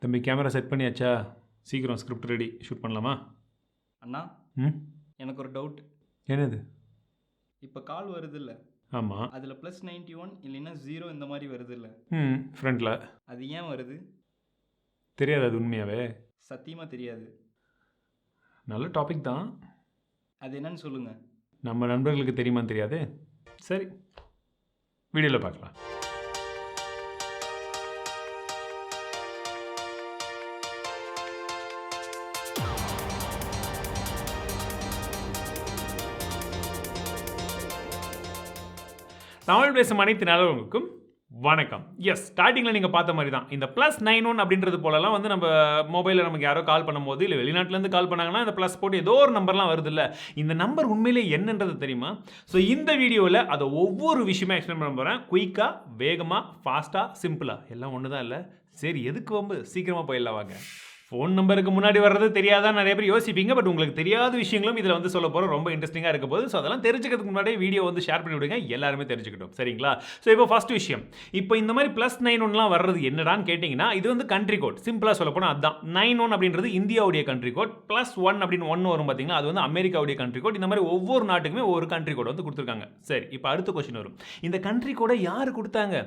தம்பி camera set பண்ணியாச்சா? சீக்கிரம் ஸ்கிரிப்ட் ரெடி, ஷூட் பண்ணலாமா? அண்ணா எனக்கு ஒரு டவுட். என்னது? இப்போ கால் வருது இல்லை, ஆமாம். அதில் +91 இல்லைன்னா 0 இந்த மாதிரி வருது இல்லை, ஃப்ரண்டில் அது ஏன் வருது? தெரியாது. அது உண்மையாவே சத்தியமாக தெரியாது. நல்ல டாபிக் தான். அது என்னன்னு சொல்லுங்கள். நம்ம நண்பர்களுக்கு தெரியுமான்னு தெரியாது. சரி, வீடியோவில் பார்க்கலாம். தமிழ் பேசும் அனைத்து நல்லவங்களுக்கும் வணக்கம். எஸ், ஸ்டார்டிங்கில் நீங்கள் பார்த்த மாதிரி தான் இந்த +91 அப்படின்றது போலலாம் வந்து நம்ம மொபைலில் நமக்கு யாரோ கால் பண்ணும்போது இல்லை வெளிநாட்டிலேருந்து கால் பண்ணாங்கன்னா இந்த ப்ளஸ் போட்டு ஏதோ ஒரு நம்பர்லாம் வருது இல்லை, இந்த நம்பர் உண்மையிலே என்னன்றது தெரியுமா? ஸோ இந்த வீடியோவில் அதை ஒவ்வொரு விஷயமா எக்ஸ்பிளைன் பண்ண போகிறேன். குயிக்காக, வேகமாக, ஃபாஸ்ட்டாக, சிம்பிளாக, எல்லாம் ஒன்று தான் இல்லை. சரி, எதுக்கு வம்பு, சீக்கிரமாக போயிடலாம் வாங்க. ஃபோன் நம்பருக்கு முன்னாடி வர்றது தெரியாதான் நிறைய பேர் யோசிப்பீங்க. பட் உங்களுக்கு தெரியாத விஷயங்களும் இதில் வந்து சொல்ல போகிறோம். ரொம்ப இன்ட்ரெஸ்டிங்காக இருக்க போது. ஸோ அதெல்லாம் தெரிஞ்சுக்கிறதுக்கு முன்னாடியே வீடியோ வந்து ஷேர் பண்ணி விடுங்க, எல்லாருமே தெரிஞ்சுக்கிட்டோம். சரிங்களா? ஸோ இப்போ ஃபர்ஸ்ட் விஷயம், இப்போ இந்த மாதிரி +91லாம் வர்றது என்னடான்னு கேட்டிங்கன்னா, இது வந்து கண்ட்ரி கோட். சிம்பிளாக சொல்ல போனால் அதுதான் 91 அப்படின்றது இந்தியாவுடைய கண்ட்ரி கோட். +1 அப்படின்னு 1 வரும் பார்த்தீங்களா, அது வந்து அமெரிக்காவுடைய கண்ட்ரி கோட். இந்த மாதிரி ஒவ்வொரு நாட்டுக்குமே ஒரு கண்ட்ரி கோட் வந்து கொடுத்துருக்காங்க. சரி, இப்போ அடுத்த கொஸ்டின் வரும், இந்த கண்ட்ரி கோடை யார் கொடுத்தாங்க?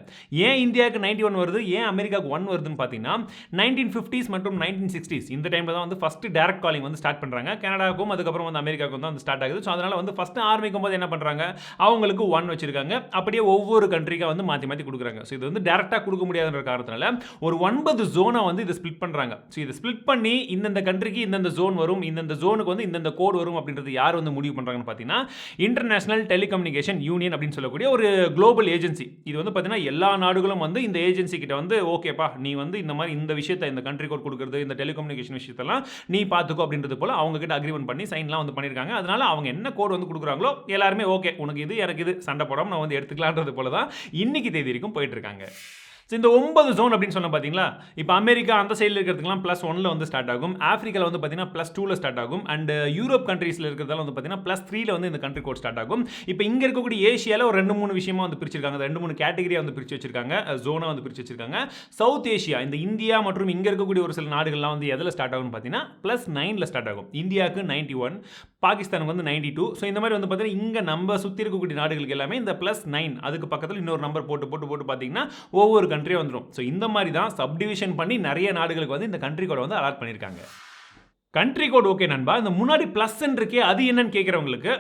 ஏன் இந்தியாவுக்கு 91 வருது, ஏன் அமெரிக்காவுக்கு 1 வருதுன்னு பார்த்தீங்கன்னா, 1950s மற்றும் 1960s இந்த டைமில் தான் வந்து ஃபஸ்ட்டு டேரக்ட் காலிங் வந்து ஸ்டார்ட் பண்ணுறாங்க. கனடாவுக்கும் அதுக்கப்புறம் வந்து அமெரிக்காவுக்கும் தான் வந்து ஸ்டார்ட் ஆகுது. ஸோ அதனால் வந்து ஃபஸ்ட்டு ஆரம்பிக்கும் போது என்ன பண்ணுறாங்க, அவங்களுக்கு 1 வச்சிருக்காங்க. அப்படியே ஒவ்வொரு கண்ட்ரிக்காக வந்து மாற்றி மாற்றி கொடுக்குறாங்க. ஸோ இது வந்து டேரெக்டாக கொடுக்க முடியாதுன்ற காரணத்தினால ஒரு 9 ஜோனை வந்து இதை ஸ்பிளிட் பண்ணுறாங்க. ஸோ இதை ஸ்பிளிட் பண்ணி இந்தந்த கண்ட்ரிக்கு இந்தந்த ஜோன் வரும், இந்தந்த ஜோனுக்கு வந்து இந்தந்த கோட் வரும் அப்படின்றது யார் வந்து முடிவு பண்ணுறாங்கன்னு பார்த்தீங்கன்னா, இன்டர்நேஷனல் டெலிகம்யூனிகேஷன் யூனியன் அப்படின்னு சொல்லக்கூடிய ஒரு குளோபல் ஏஜென்சி. இது வந்து பார்த்தீங்கன்னா எல்லா நாடுகளும் வந்து இந்த ஏஜென்சி கிட்ட வந்து ஓகேப்பா, நீ வந்து இந்த மாதிரி இந்த விஷயத்தை, இந்த கண்ட்ரி கோட் கொடுக்குறது, இந்த டெலிகம்யூனிகேஷன் விஷயத்தெல்லாம் நீ பார்த்துக்கோ அப்படின்றது போல அவங்க கிட்ட அக்ரிமெண்ட் பண்ணி சைன்லாம் வந்து பண்ணியிருக்காங்க. அதனால அவங்க என்ன கோட் வந்து கொடுக்குறாங்களோ எல்லாருமே ஓகே, உனக்கு இது எனக்கு இது, சண்டை போடாமல் நான் வந்து எடுத்துக்கலான்றது போல தான் இன்னைக்கு தேதி வரைக்கும் போயிட்டு இருக்காங்க. ஸோ இந்த 9 ஜோன் அப்படின்னு சொன்ன பார்த்தீங்களா, இப்போ அமெரிக்கா அந்த சைடில் இருக்கிறதுக்குலாம் +1 வந்து ஸ்டார்ட் ஆகும். ஆஃப்ரிக்காவில் வந்து பார்த்தீங்கன்னா +2 ஸ்டார்ட் ஆகும். அண்ட் யூரோப் கண்ட்ரீஸில் இருக்கிறதால வந்து பார்த்தீங்கன்னா +3 வந்து இந்த கண்ட்ரி கோட் ஸ்டார்ட் ஆகும். இப்போ இங்கே இருக்கக்கூடிய ஏஷியாவில் ஒரு 2-3 விஷயமா வந்து பிரிச்சிருக்காங்க. 2-3 கேட்டகரியாக வந்து பிரித்து வச்சிருக்காங்க, ஜோனை வந்து பிரித்து வச்சிருக்காங்க. சவுத் ஏஷியா, இந்த இந்தியா மற்றும் இங்கே இருக்கக்கூடிய ஒரு சில நாடுகள்லாம் வந்து எதில் ஸ்டார்ட் ஆகும்னு பார்த்தீங்கன்னா +9 ஸ்டார்ட் ஆகும். இந்தியாவுக்கு 91, பாகிஸ்தானுக்கு வந்து 92. ஸோ இந்த மாதிரி வந்து பார்த்தீங்கன்னா இங்கே நம்ம சுற்றி இருக்கக்கூடிய நாடுகளுக்கு எல்லாமே இந்த +9 அதுக்கு பக்கத்தில் இன்னொரு நம்பர் போட்டு போட்டு போட்டு பார்த்தீங்கன்னா ஒவ்வொரு கண்ட்ரியும் வந்துடும். ஸோ இந்த மாதிரி தான் சப்டிவிஷன் பண்ணி நிறைய நாடுகளுக்கு வந்து இந்த கண்ட்ரி கோடை வந்து அலாட் பண்ணியிருக்காங்க. கண்ட்ரி கோட் ஓகே நண்பா, இந்த முன்னாடி ப்ளஸ் இருக்கே அது என்னன்னு கேட்குறவங்களுக்கு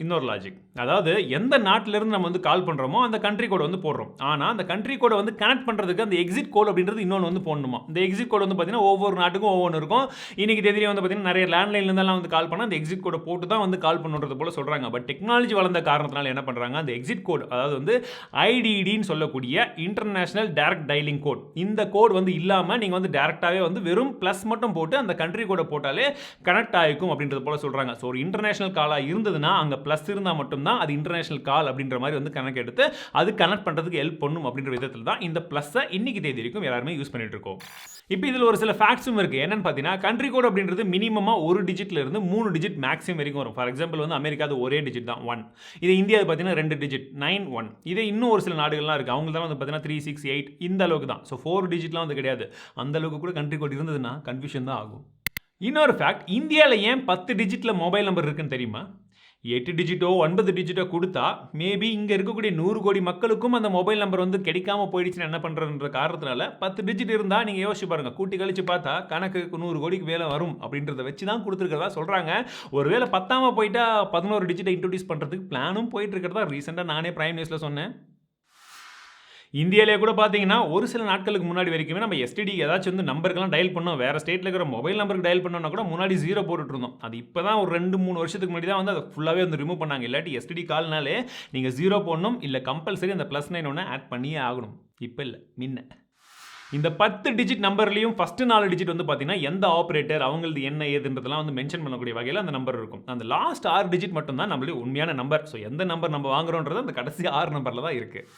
இன்னொரு லாஜிக். அதாவது எந்த நாட்டிலிருந்து நம்ம வந்து கால் பண்ணுறோமோ அந்த கண்ட்ரி கோடை வந்து போடுறோம். ஆனால் அந்த கண்ட்ரி கோடை வந்து கனெக்ட் பண்ணுறதுக்கு அந்த எக்ஸிட் கோட் அப்படின்றது இன்னொன்று வந்து போடணுமா. இந்த எக்ஸிட் கோட் வந்து பார்த்தீங்கன்னா ஒவ்வொரு நாட்டுக்கும் ஒவ்வொன்று இருக்கும். இன்னைக்கு தேதியிலே வந்து பார்த்தீங்கன்னா நிறைய லேண்ட்லைன்லேருந்தெல்லாம் வந்து கால் பண்ணால் அந்த எக்ஸிட் கோடை போட்டு தான் வந்து கால் பண்ணுறது போல சொல்கிறாங்க. பட் டெக்னாலஜி வளர்ந்த காரணத்தினால என்ன பண்ணுறாங்க, அந்த எக்ஸிட் கோட், அதாவது வந்து ஐடிடின்னு சொல்லக்கூடிய இன்டர்நேஷனல் டைரக்ட் டயலிங் கோட், இந்த கோட் வந்து இல்லாமல் நீங்கள் வந்து டேரெக்டாகவே வந்து வெறும் ப்ளஸ் மட்டும் போட்டு அந்த கண்ட்ரி கோடை போட்டாலே கனெக்ட் ஆகிக்கும் அப்படின்றது போல சொல்கிறாங்க. ஸோ ஒரு இன்டர்நேஷனல் காலாக இருந்ததுன்னா அங்கே ப்ளஸ் இருந்தால் மட்டும்தான் அது இன்டர்நேஷனல் கால் அப்படின்ற மாதிரி வந்து கணக்கு எடுத்து அது கனெக்ட் பண்ணுறதுக்கு ஹெல்ப் பண்ணும் அப்படின்ற விதத்தில் தான் இந்த ப்ளஸ்ஸை இன்னைக்கு தேதி வரைக்கும் எல்லாருமே யூஸ் பண்ணிட்டு இருக்கோம். இப்போ இதில் ஒரு சில ஃபேக்ட்ஸும் இருக்குது. என்னன்னு பார்த்தீங்கன்னா, கண்ட்ரி கோட் அப்படின்றது மினிமமாக 1 டிஜிட்ல இருந்து 3 டிஜிட் மேக்ஸிமம் வரைக்கும் வரும். ஃபார் எக்ஸாம்பிள் வந்து அமெரிக்கா அது ஒரே டிஜிட் தான் 1. இது இந்தியா பார்த்தீங்கன்னா 2 டிஜிட் 9-1. இதே இன்னும் ஒரு சில நாடுகள்லாம் இருக்குது, அவங்க தான் வந்து பார்த்தீங்கன்னா 3-6-8 இந்த அளவுக்கு தான். ஸோ 4 டிஜிட்லாம் வந்து கிடையாது. அந்த அளவுக்கு கூட கண்ட்ரி கோட் இருந்ததுன்னா கன்ஃபியூஷன் தான் ஆகும். இன்னொரு ஃபேக்ட், இந்தியாவில் ஏன் 10 டிஜிட்டில் மொபைல் நம்பர் இருக்குன்னு தெரியுமா? 8 டிஜிட்டோ 9 டிஜிட்டோ கொடுத்தா மேபி இங்கே இருக்கக்கூடிய 100 கோடி மக்களுக்கும் அந்த மொபைல் நம்பர் வந்து கிடைக்காம போயிடுச்சுன்னு என்ன பண்ணுறதுன்ற காரணத்தினால 10 டிஜிட் இருந்தால் நீங்கள் யோசிச்சு பாருங்கள், கூட்டி கழிச்சு பார்த்தா கணக்கு 100 கோடிக்கு வேலை வரும் அப்படின்றத வச்சு தான் கொடுத்துருக்கிறதா சொல்கிறாங்க. ஒருவேளை பத்தாமல் போயிட்டா 11 டிஜிட்டை இன்ட்ரடியூஸ் பண்ணுறதுக்கு பிளானும் போயிட்டு இருக்கிறதா ரீசெண்டாக நானே பிரைம் நியூஸில் சொன்னேன். இந்தியாவிலே கூட பார்த்தீங்கன்னா ஒரு சில நாட்களுக்கு முன்னாடி வரைக்குமே நம்ம எஸ்டிடி ஏதாச்சும் வந்து நம்பருக்கெல்லாம் டயல் பண்ணோம், வேறு ஸ்டேட்டில் இருக்கிற மொபைல் நம்பருக்கு டயல் பண்ணோன்னா கூட முன்னாடி 0 போட்டுட்டு இருந்தோம். அது இப்போ தான் ஒரு 2-3 வருஷத்துக்கு முன்னாடி தான் வந்து அதை ஃபுல்லாகவே வந்து ரிமூவ் பண்ணாங்க. இல்லாட்டி எஸ்டிடி கால்னாலே நீங்கள் 0 போடணும், இல்லை கம்பல்சரி அந்த +9 ஆட் பண்ணியே ஆகணும். இப்போ இல்லை, முன்ன இந்த 10 டிஜிட் நம்பர்லையும் ஃபஸ்ட்டு 4 டிஜிட் வந்து பார்த்தீங்கன்னா எந்த ஆப்ரேட்டர் அவங்களது என்ன ஏதுன்றதெல்லாம் வந்து மென்ஷன் பண்ணக்கூடிய வகையில் அந்த நம்பர் இருக்கும். அந்த லாஸ்ட் 6 டிஜிட் மட்டும் தான் நம்மளுடைய உண்மையான நம்பர். ஸோ எந்த நம்பர் நம்ம வாங்குறோன்றது அந்த கடைசி 6 நம்பரில் தான் இருக்குது.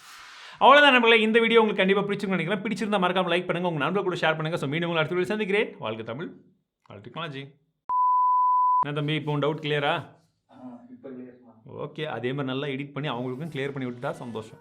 அவ்வளோதான் நண்பர்களே, இந்த வீடியோ உங்களுக்கு கண்டிப்பாக பிடிச்சிருக்குன்னு நினைக்கிறேன். பிடிச்சிருந்தா மறக்காம லைக் பண்ணுங்கள், உங்கள் நண்பர்கள் கூட ஷேர் பண்ணுங்கள். ஸோ மீண்டும் உங்களை அடுத்த வீடியோ சந்திக்கிறேன். வாழ்க தமிழ், வாழ்க டெக்னாலஜி. என்ன தம்பி, இப்போ டவுட் கிளியரா? ஓகே, அதே மாதிரி நல்லா எடிட் பண்ணி அவங்களுக்கும் கிளியர் பண்ணி விட்டுட்டா சந்தோஷம்.